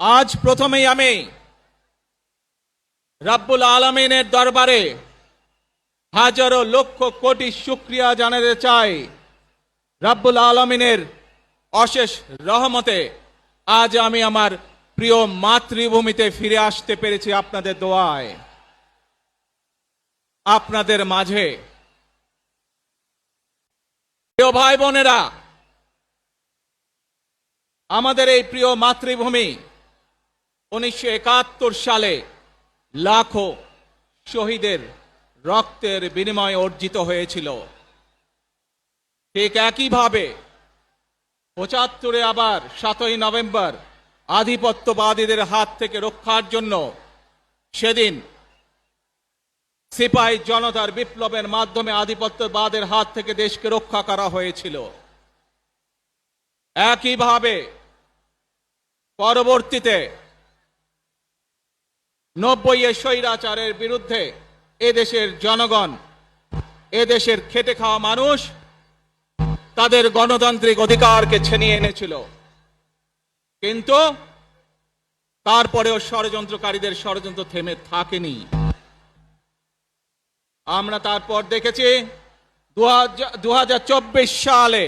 আজ প্রথমেই আমি রব্বুল আলামিনের দরবারে হাজারো লক্ষ কোটি শুকরিয়া জানাতে চাই। রব্বুল আলামিনের অশেষ রহমতে আজ আমি আমার প্রিয় মাতৃভূমিতে ফিরে আসতে পেরেছি আপনাদের দোয়ায়। আপনাদের মাঝে প্রিয় ভাই বোনেরা, আমাদের এই প্রিয় মাতৃভূমি 1971 সালে লাখো শহীদের রক্তের বিনিময়ে অর্জিত হয়েছিল। ঠিক একইভাবে 75-এ আবার 7ই নভেম্বর আধিপত্যবাদীদের হাত থেকে রক্ষার জন্য সেদিন সিপাহী জনতার বিপ্লবের মাধ্যমে আধিপত্যবাদের হাত থেকে দেশকে রক্ষা করা হয়েছিল। একইভাবে পরবর্তীতে 90-এ স্বৈরাচারের বিরুদ্ধে এদেশের জনগণ, এদেশের খেটে খাওয়া মানুষ তাদের গণতান্ত্রিক অধিকারকে ছিনিয়ে এনেছিল। কিন্তু তারপরেও ষড়যন্ত্রকারীদের ষড়যন্ত্র থেমে থাকেনি। আমরা তারপর দেখেছি 2024 সালে,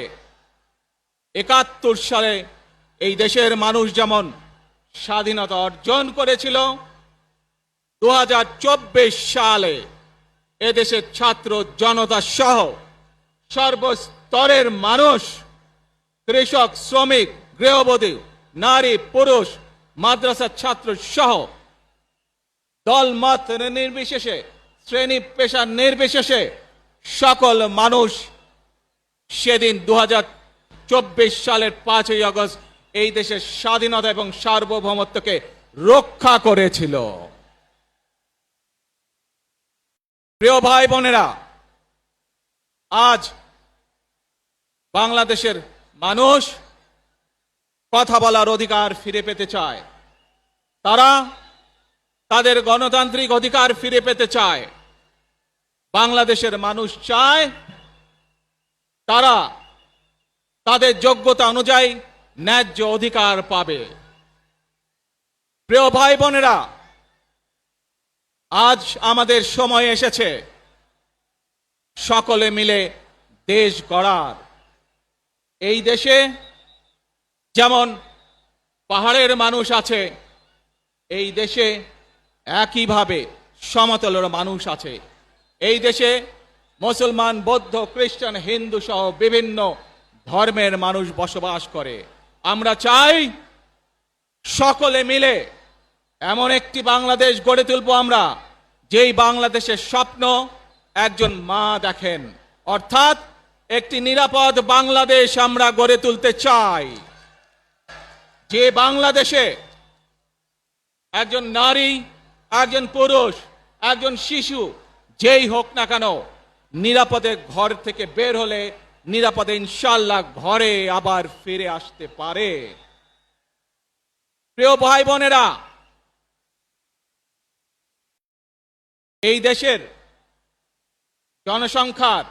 71 সালে এই দেশের মানুষ যেমন স্বাধীনতা অর্জন করেছিল, 2024 সালে এদেশের ছাত্র জনতা সহ সর্বস্তরের মানুষ, কৃষক, শ্রমিক, গৃহবধূ, নারী, পুরুষ, মাদ্রাসার ছাত্র সহ দলমত নির্বিশেষে, শ্রেণী পেশা নির্বিশেষে সকল মানুষ সেদিন 2024 সালের 5ই আগস্ট এই দেশের স্বাধীনতা এবং সার্বভৌমত্বকে রক্ষা করেছিল। প্রিয় ভাই বোনেরা, আজ বাংলাদেশের মানুষ কথা বলার অধিকার ফিরে পেতে চায়। তারা তাদের গণতান্ত্রিক অধিকার ফিরে পেতে চায়। বাংলাদেশের মানুষ চায় তারা তাদের যোগ্যতা অনুযায়ী ন্যায্য অধিকার পাবে। প্রিয় ভাই বোনেরা, আজ আমাদের সময় এসেছে সকলে মিলে দেশ গড়ার। এই দেশে যেমন পাহাড়ের মানুষ আছে, এই দেশে একইভাবে সমতলের মানুষ আছে। এই দেশে মুসলমান, বৌদ্ধ, খ্রিস্টান, হিন্দু সহ বিভিন্ন ধর্মের মানুষ বসবাস করে। আমরা চাই সকলে মিলে এমন একটি বাংলাদেশ গড়ে তুলব আমরা, যেই বাংলাদেশের স্বপ্ন একজন মা দেখেন, অর্থাৎ একটি নিরাপদ বাংলাদেশ আমরা গড়ে তুলতে চাই। যে বাংলাদেশে একজন নারী, একজন পুরুষ, একজন শিশু যেই হোক না কেন নিরাপদে ঘর থেকে বের হলে নিরাপদে ইনশাআল্লাহ ঘরে আবার ফিরে আসতে পারে। প্রিয় ভাই বোনেরা, এই দেশের জনসংখ্যার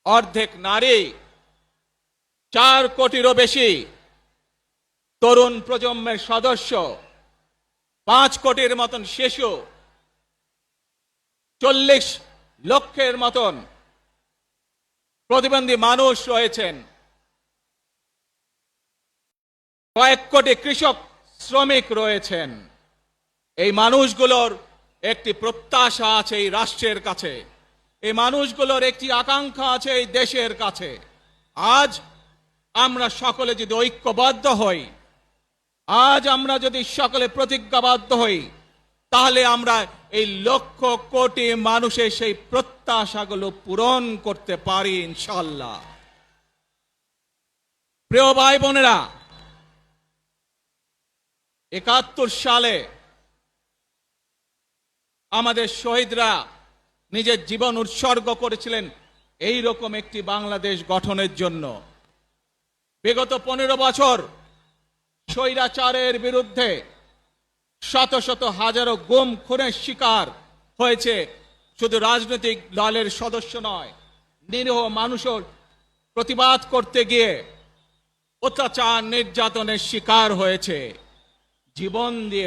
অর্ধেক নারী, 4 কোটিরও বেশি তরুণ প্রজন্মের সদস্য, 5 কোটির মতন শিশু, 40 লক্ষের মতন প্রতিবন্ধী মানুষ রয়েছেন, কয়েক কোটি কৃষক, শ্রমিক রয়েছেন। এই মানুষগুলোর একটি প্রত্যাশা আছে এই রাষ্ট্রের কাছে, এই মানুষগুলোর একটি আকাঙ্ক্ষা আছে এই দেশের কাছে। আজ আমরা সকলে যদি ঐক্যবদ্ধ হই, আজ আমরা যদি সকলে প্রতিজ্ঞাবদ্ধ হই, তাহলে আমরা এই লক্ষ কোটি মানুষের সেই প্রত্যাশাগুলো পূরণ করতে পারি ইনশাআল্লাহ। প্রিয় ভাই বোনেরা, 71 সালে আমাদের শহীদরা নিজের জীবন উৎসর্গ করেছিলেন এই রকম একটি বাংলাদেশ গঠনের জন্য। বিগত 15 বছর স্বৈরাচারের বিরুদ্ধে শত শত হাজারো গুম খুনের শিকার হয়েছে শুধু রাজনৈতিক দলের সদস্য নয়, নিরীহ মানুষের প্রতিবাদ করতে গিয়ে অত্যাচার নির্যাতনের শিকার হয়েছে। জীবন দিয়ে